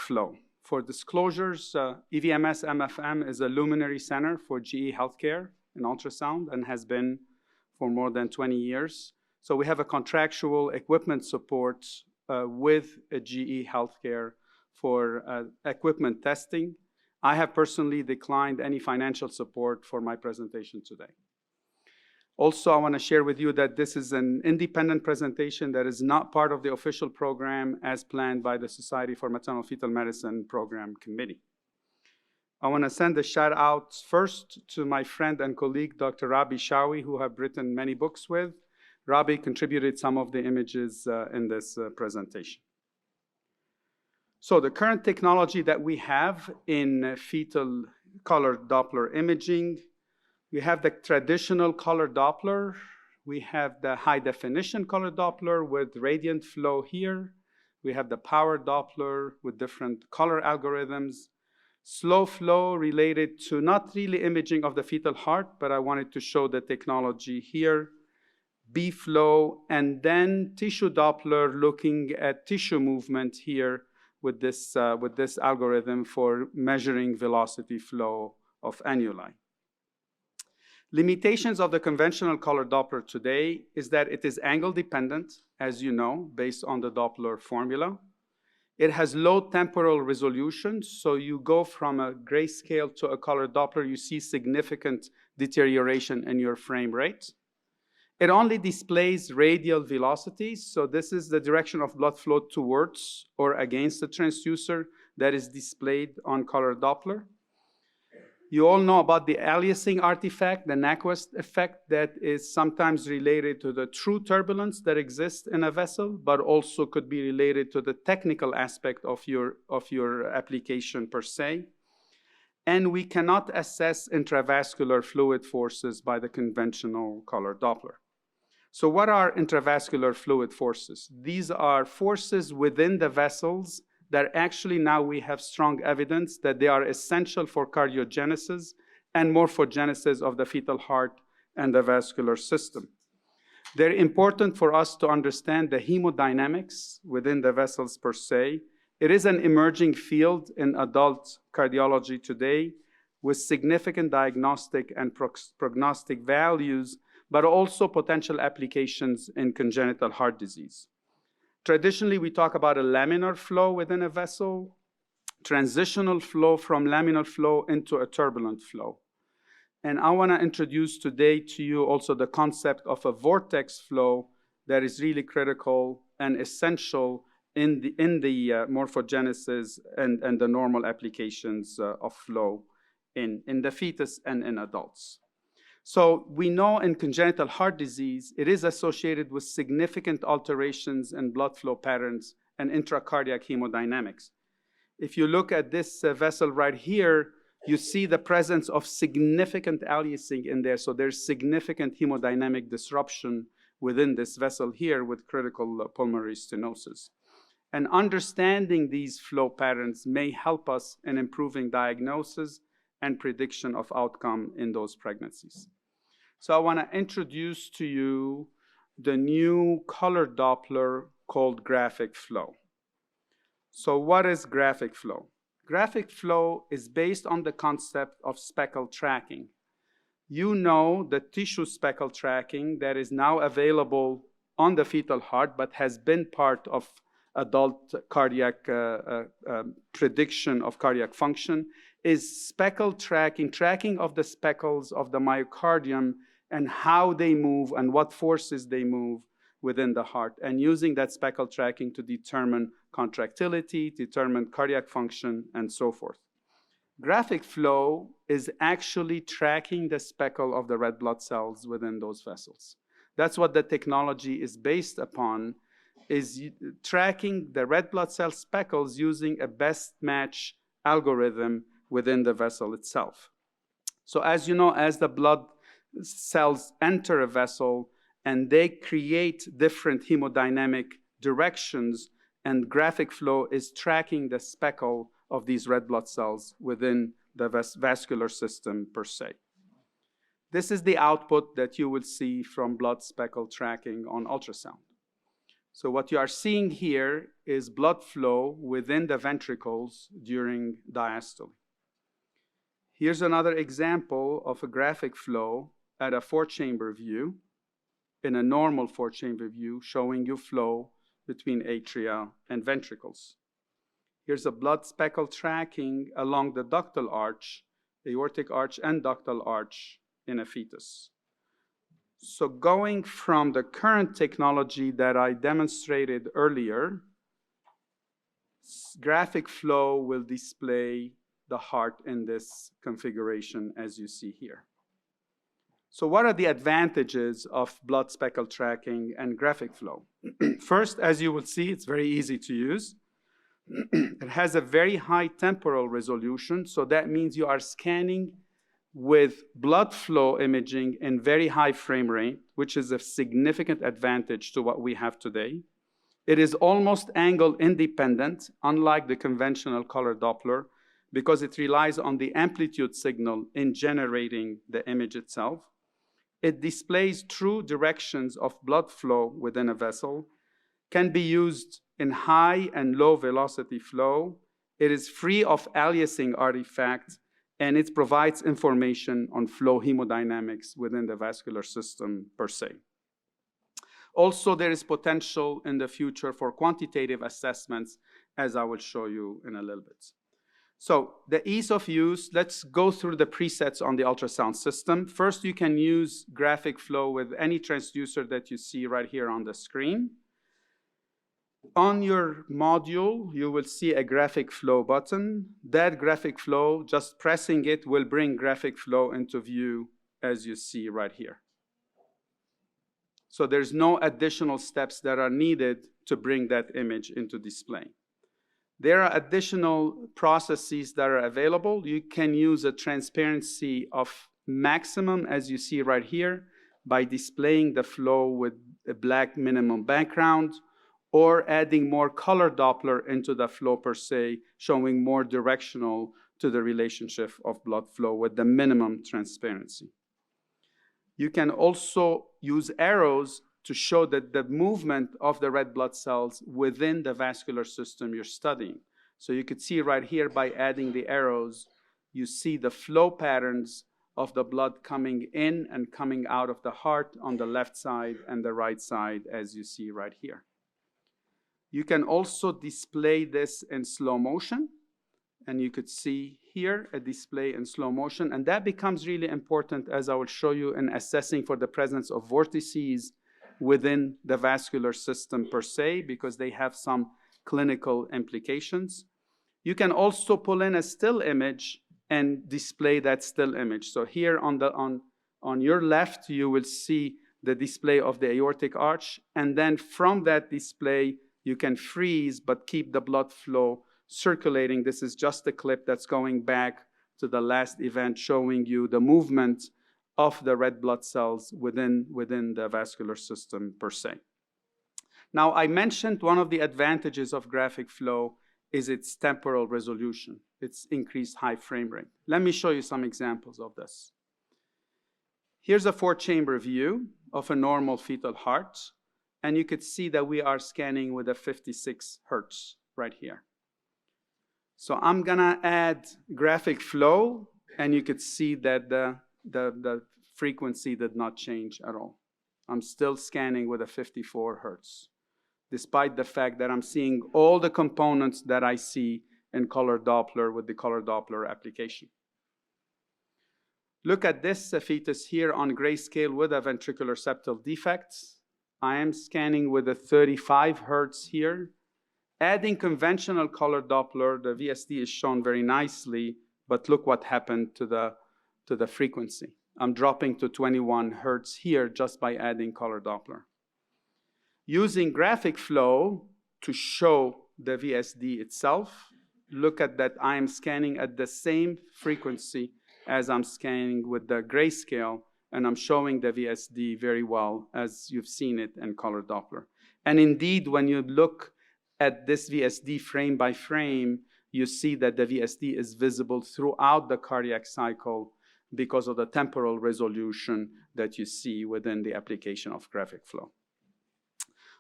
flow. For disclosures, EVMS MFM is a luminary center for GE Healthcare in ultrasound and has been for more than 20 years. So we have a contractual equipment support with GE Healthcare for equipment testing. I have personally declined any financial support for my presentation today. Also, I want to share with you that this is an independent presentation that is not part of the official program as planned by the Society for Maternal Fetal Medicine Program Committee. I want to send a shout out first to my friend and colleague, Dr. Rabi Shawi, who I've written many books with. Rabi contributed some of the images in this presentation. So the current technology that we have in fetal color Doppler imaging, we have the traditional color Doppler. We have the high definition color Doppler with radiant flow here. We have the power Doppler with different color algorithms. Slow flow related to not really imaging of the fetal heart, but I wanted to show the technology here. B flow, and then tissue Doppler looking at tissue movement here with this algorithm for measuring velocity flow of annuli. Limitations of the conventional color Doppler today is that it is angle dependent, as you know, based on the Doppler formula. It has low temporal resolution, so you go from a grayscale to a color Doppler, you see significant deterioration in your frame rate. It only displays radial velocities, so this is the direction of blood flow towards or against the transducer that is displayed on color Doppler. You all know about the aliasing artifact, the Nyquist effect, that is sometimes related to the true turbulence that exists in a vessel, but also could be related to the technical aspect of your application per se. And we cannot assess intravascular fluid forces by the conventional color Doppler. So what are intravascular fluid forces? These are forces within the vessels that actually now we have strong evidence that they are essential for cardiogenesis and morphogenesis of the fetal heart and the vascular system. They're important for us to understand the hemodynamics within the vessels per se. It is an emerging field in adult cardiology today with significant diagnostic and prognostic values, but also potential applications in congenital heart disease. Traditionally, we talk about a laminar flow within a vessel, transitional flow from laminar flow into a turbulent flow. And I want to introduce today to you also the concept of a vortex flow that is really critical and essential in the morphogenesis and the normal applications of flow in the fetus and in adults. So we know in congenital heart disease, it is associated with significant alterations in blood flow patterns and intracardiac hemodynamics. If you look at this vessel right here, you see the presence of significant aliasing in there. So there's significant hemodynamic disruption within this vessel here with critical pulmonary stenosis. And understanding these flow patterns may help us in improving diagnosis and prediction of outcome in those pregnancies. So I want to introduce to you the new color Doppler called graphic flow. So what is graphic flow? Graphic flow is based on the concept of speckle tracking. You know the tissue speckle tracking that is now available on the fetal heart, but has been part of adult cardiac prediction of cardiac function, is speckle tracking of the speckles of the myocardium and how they move and what forces they move within the heart, and using that speckle tracking to determine contractility, determine cardiac function, and so forth. Graphic flow is actually tracking the speckle of the red blood cells within those vessels. That's what the technology is based upon, is tracking the red blood cell speckles using a best match algorithm within the vessel itself. So as you know, as the blood cells enter a vessel and they create different hemodynamic directions, and graphic flow is tracking the speckle of these red blood cells within the vascular system per se. This is the output that you will see from blood speckle tracking on ultrasound. So what you are seeing here is blood flow within the ventricles during diastole. Here's another example of a graphic flow at a 4-chamber view, in a normal 4-chamber view, showing you flow between atria and ventricles. Here's a blood speckle tracking along the ductal arch, aortic arch and ductal arch in a fetus. So going from the current technology that I demonstrated earlier, graphic flow will display the heart in this configuration as you see here. So what are the advantages of blood speckle tracking and graphic flow? First, as you will see, it's very easy to use. It has a very high temporal resolution, so that means you are scanning with blood flow imaging in very high frame rate, which is a significant advantage to what we have today. It is almost angle independent, unlike the conventional color Doppler, because it relies on the amplitude signal in generating the image itself. It displays true directions of blood flow within a vessel, can be used in high and low velocity flow. It is free of aliasing artifacts, and it provides information on flow hemodynamics within the vascular system per se. Also, there is potential in the future for quantitative assessments, as I will show you in a little bit. So the ease of use, let's go through the presets on the ultrasound system. First, you can use graphic flow with any transducer that you see right here on the screen. On your module, you will see a graphic flow button. That graphic flow, just pressing it, will bring graphic flow into view as you see right here. So there's no additional steps that are needed to bring that image into display. There are additional processes that are available. You can use a transparency of maximum, as you see right here, by displaying the flow with a black minimum background, or adding more color Doppler into the flow per se, showing more directional to the relationship of blood flow with the minimum transparency. You can also use arrows to show that the movement of the red blood cells within the vascular system you're studying. So you could see right here by adding the arrows, you see the flow patterns of the blood coming in and coming out of the heart on the left side and the right side, as you see right here. You can also display this in slow motion, and you could see here a display in slow motion, and that becomes really important, as I will show you, in assessing for the presence of vortices within the vascular system per se, because they have some clinical implications. You can also pull in a still image and display that still image. So here on your left, you will see the display of the aortic arch, and then from that display, you can freeze but keep the blood flow circulating. This is just a clip that's going back to the last event, showing you the movement of the red blood cells within the vascular system per se. Now, I mentioned one of the advantages of graphic flow is its temporal resolution, its increased high frame rate. Let me show you some examples of this. Here's a 4-chamber view of a normal fetal heart, and you could see that we are scanning with a 56 hertz right here. So I'm gonna add graphic flow, and you could see that the frequency did not change at all. I'm still scanning with a 54 hertz, despite the fact that I'm seeing all the components that I see in color Doppler with the color Doppler application. Look at this fetus here on grayscale with a ventricular septal defect. I am scanning with a 35 hertz here. Adding conventional color Doppler, the VSD is shown very nicely, but look what happened to the frequency. I'm dropping to 21 hertz here just by adding color Doppler. Using graphic flow to show the VSD itself, look at that I am scanning at the same frequency as I'm scanning with the grayscale, and I'm showing the VSD very well as you've seen it in color Doppler. And indeed, when you look at this VSD frame by frame, you see that the VSD is visible throughout the cardiac cycle because of the temporal resolution that you see within the application of graphic flow.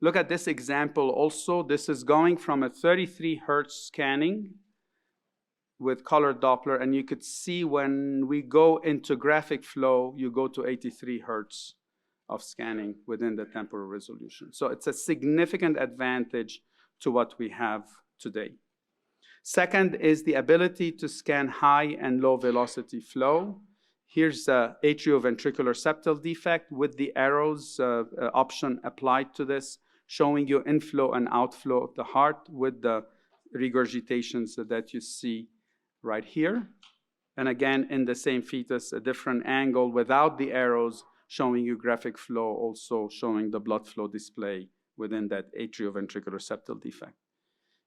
Look at this example also. This is going from a 33 hertz scanning with color Doppler, and you could see when we go into graphic flow, you go to 83 hertz of scanning within the temporal resolution. So it's a significant advantage to what we have today. Second is the ability to scan high and low velocity flow. Here's the atrioventricular septal defect with the arrows option applied to this, showing you inflow and outflow of the heart with the regurgitations that you see right here. And again, in the same fetus, a different angle without the arrows, showing you graphic flow, also showing the blood flow display within that atrioventricular septal defect.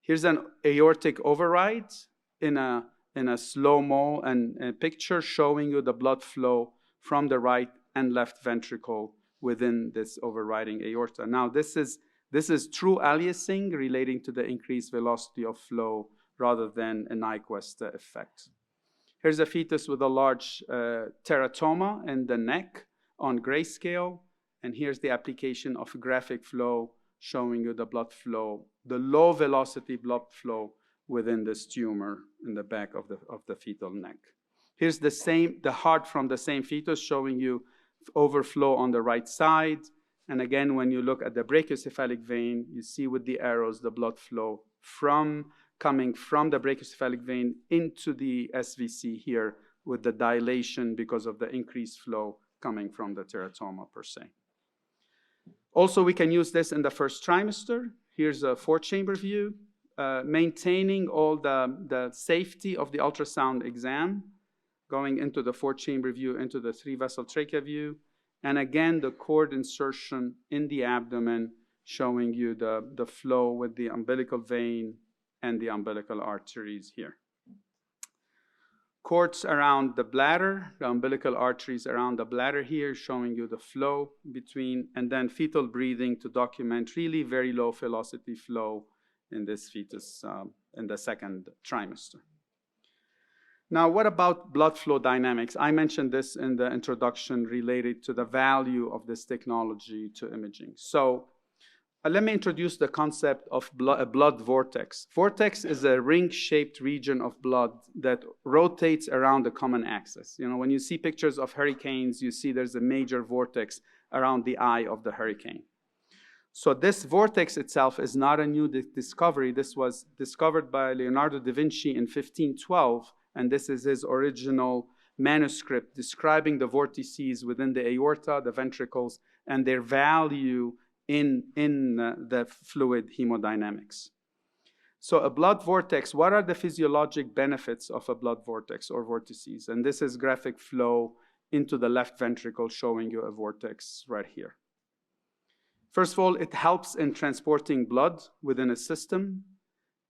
Here's an aortic override in a slow-mo and picture showing you the blood flow from the right and left ventricle within this overriding aorta. Now, this is true aliasing relating to the increased velocity of flow rather than a Nyquist effect. Here's a fetus with a large teratoma in the neck on grayscale, and here's the application of graphic flow showing you the blood flow, the low velocity blood flow within this tumor in the back of the fetal neck. Here's the heart from the same fetus showing you overflow on the right side. And again, when you look at the brachiocephalic vein, you see with the arrows the blood flow coming from the brachiocephalic vein into the SVC here with the dilation because of the increased flow coming from the teratoma per se. Also, we can use this in the first trimester. Here's a 4-chamber view, maintaining all the safety of the ultrasound exam, going into the 4-chamber view, into the 3-vessel trachea view, and again, the cord insertion in the abdomen, showing you the flow with the umbilical vein and the umbilical arteries here. Cords around the bladder, the umbilical arteries around the bladder here, showing you the flow between, and then fetal breathing to document really very low velocity flow in this fetus in the second trimester. Now, what about blood flow dynamics? I mentioned this in the introduction related to the value of this technology to imaging. So let me introduce the concept of a blood vortex. Vortex is a ring-shaped region of blood that rotates around the common axis. You know, when you see pictures of hurricanes, you see there's a major vortex around the eye of the hurricane. So this vortex itself is not a new discovery. This was discovered by Leonardo da Vinci in 1512, and this is his original manuscript describing the vortices within the aorta, the ventricles, and their value in the fluid hemodynamics. So a blood vortex, what are the physiologic benefits of a blood vortex or vortices? And this is graphic flow into the left ventricle showing you a vortex right here. First of all, it helps in transporting blood within a system.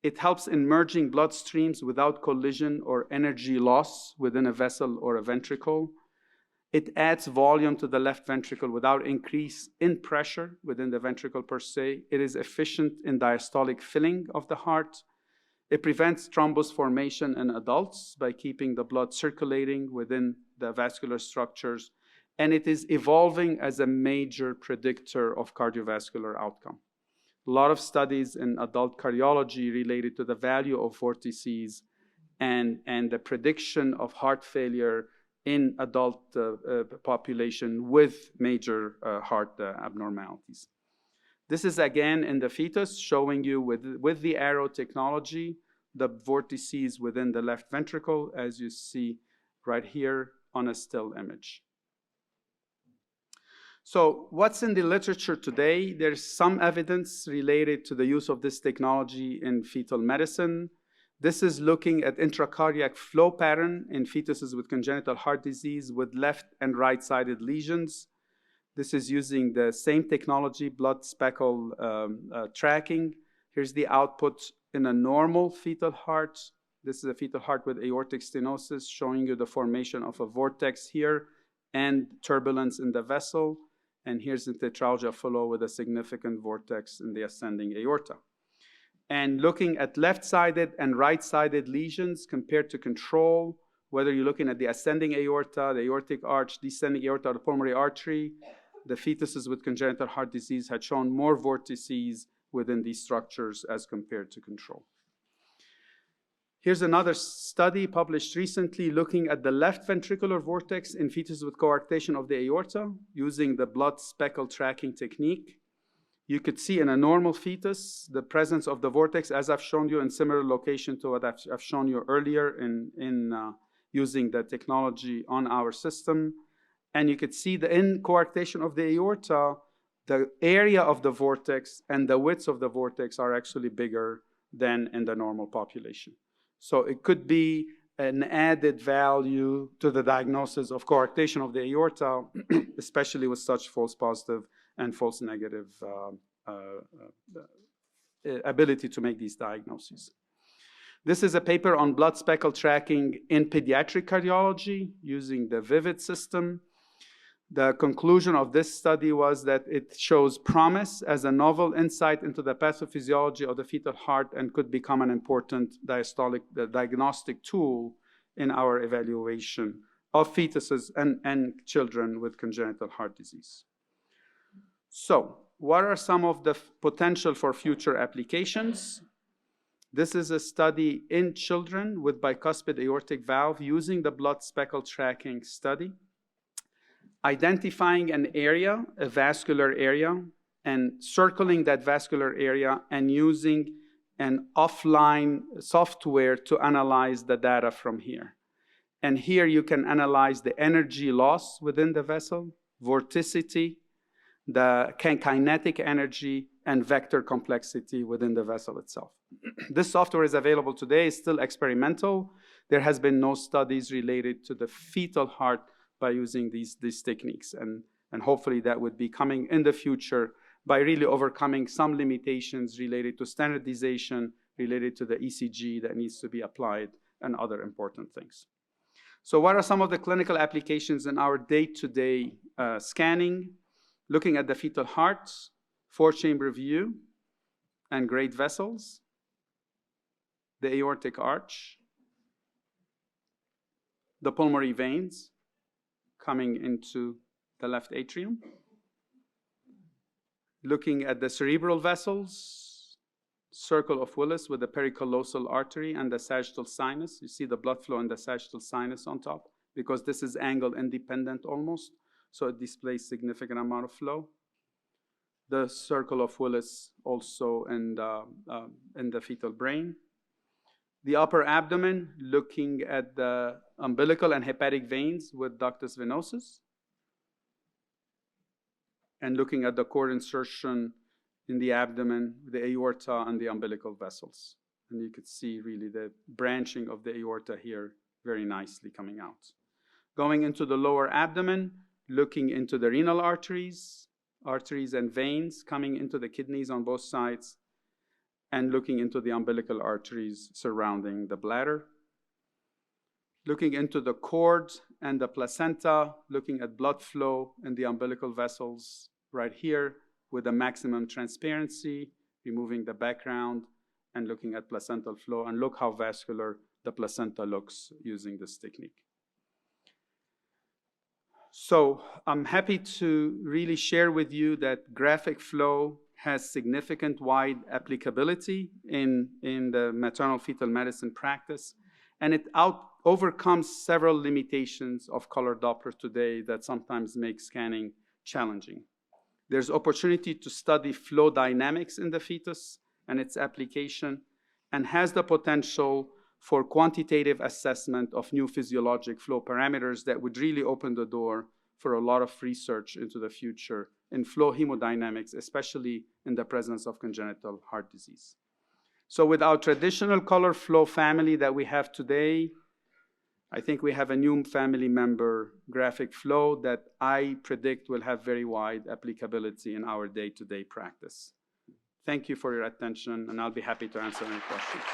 It helps in merging blood streams without collision or energy loss within a vessel or a ventricle. It adds volume to the left ventricle without increase in pressure within the ventricle per se. It is efficient in diastolic filling of the heart. It prevents thrombus formation in adults by keeping the blood circulating within the vascular structures. And it is evolving as a major predictor of cardiovascular outcome. A lot of studies in adult cardiology related to the value of vortices and the prediction of heart failure in adult population with major heart abnormalities. This is again in the fetus showing you with the arrow technology, the vortices within the left ventricle as you see right here on a still image. So what's in the literature today? There's some evidence related to the use of this technology in fetal medicine. This is looking at intracardiac flow pattern in fetuses with congenital heart disease with left and right-sided lesions. This is using the same technology, blood speckle tracking. Here's the output in a normal fetal heart. This is a fetal heart with aortic stenosis showing you the formation of a vortex here and turbulence in the vessel. And here's the tetralgia flow with a significant vortex in the ascending aorta. And looking at left-sided and right-sided lesions compared to control, whether you're looking at the ascending aorta, the aortic arch, descending aorta, or the pulmonary artery, the fetuses with congenital heart disease had shown more vortices within these structures as compared to control. Here's another study published recently looking at the left ventricular vortex in fetuses with coarctation of the aorta using the blood speckle tracking technique. You could see in a normal fetus the presence of the vortex, as I've shown you, in similar location to what I've shown you earlier in using the technology on our system. And you could see the in coarctation of the aorta, the area of the vortex and the width of the vortex are actually bigger than in the normal population. So it could be an added value to the diagnosis of coarctation of the aorta, especially with such false positive and false negative ability to make these diagnoses. This is a paper on blood speckle tracking in pediatric cardiology using the VIVID system. The conclusion of this study was that it shows promise as a novel insight into the pathophysiology of the fetal heart and could become an important diagnostic tool in our evaluation of fetuses and children with congenital heart disease. So, what are some of the potential for future applications? This is a study in children with bicuspid aortic valve using the blood speckle tracking study, identifying an area, a vascular area, and circling that vascular area and using an offline software to analyze the data from here. And here you can analyze the energy loss within the vessel, vorticity, the kinetic energy, and vector complexity within the vessel itself. This software is available today, it's still experimental. There has been no studies related to the fetal heart by using these techniques. And hopefully that would be coming in the future by really overcoming some limitations related to standardization, related to the ECG that needs to be applied, and other important things. So what are some of the clinical applications in our day-to-day scanning? Looking at the fetal heart, 4-chamber view, and great vessels, the aortic arch, the pulmonary veins coming into the left atrium, looking at the cerebral vessels, circle of Willis with the pericallosal artery and the sagittal sinus. You see the blood flow in the sagittal sinus on top because this is angle independent almost, so it displays significant amount of flow. The circle of Willis also in the fetal brain. The upper abdomen, looking at the umbilical and hepatic veins with ductus venosus, and looking at the cord insertion in the abdomen, the aorta, and the umbilical vessels. And you could see really the branching of the aorta here very nicely coming out. Going into the lower abdomen, looking into the renal arteries and veins coming into the kidneys on both sides, and looking into the umbilical arteries surrounding the bladder. Looking into the cord and the placenta, looking at blood flow in the umbilical vessels right here with the maximum transparency, removing the background, and looking at placental flow. And look how vascular the placenta looks using this technique. So I'm happy to really share with you that graphic flow has significant wide applicability in the maternal fetal medicine practice, and it overcomes several limitations of color Doppler today that sometimes make scanning challenging. There's opportunity to study flow dynamics in the fetus and its application, and has the potential for quantitative assessment of new physiologic flow parameters that would really open the door for a lot of research into the future in flow hemodynamics, especially in the presence of congenital heart disease. So with our traditional color flow family that we have today, I think we have a new family member, graphic flow, that I predict will have very wide applicability in our day-to-day practice. Thank you for your attention, and I'll be happy to answer any questions.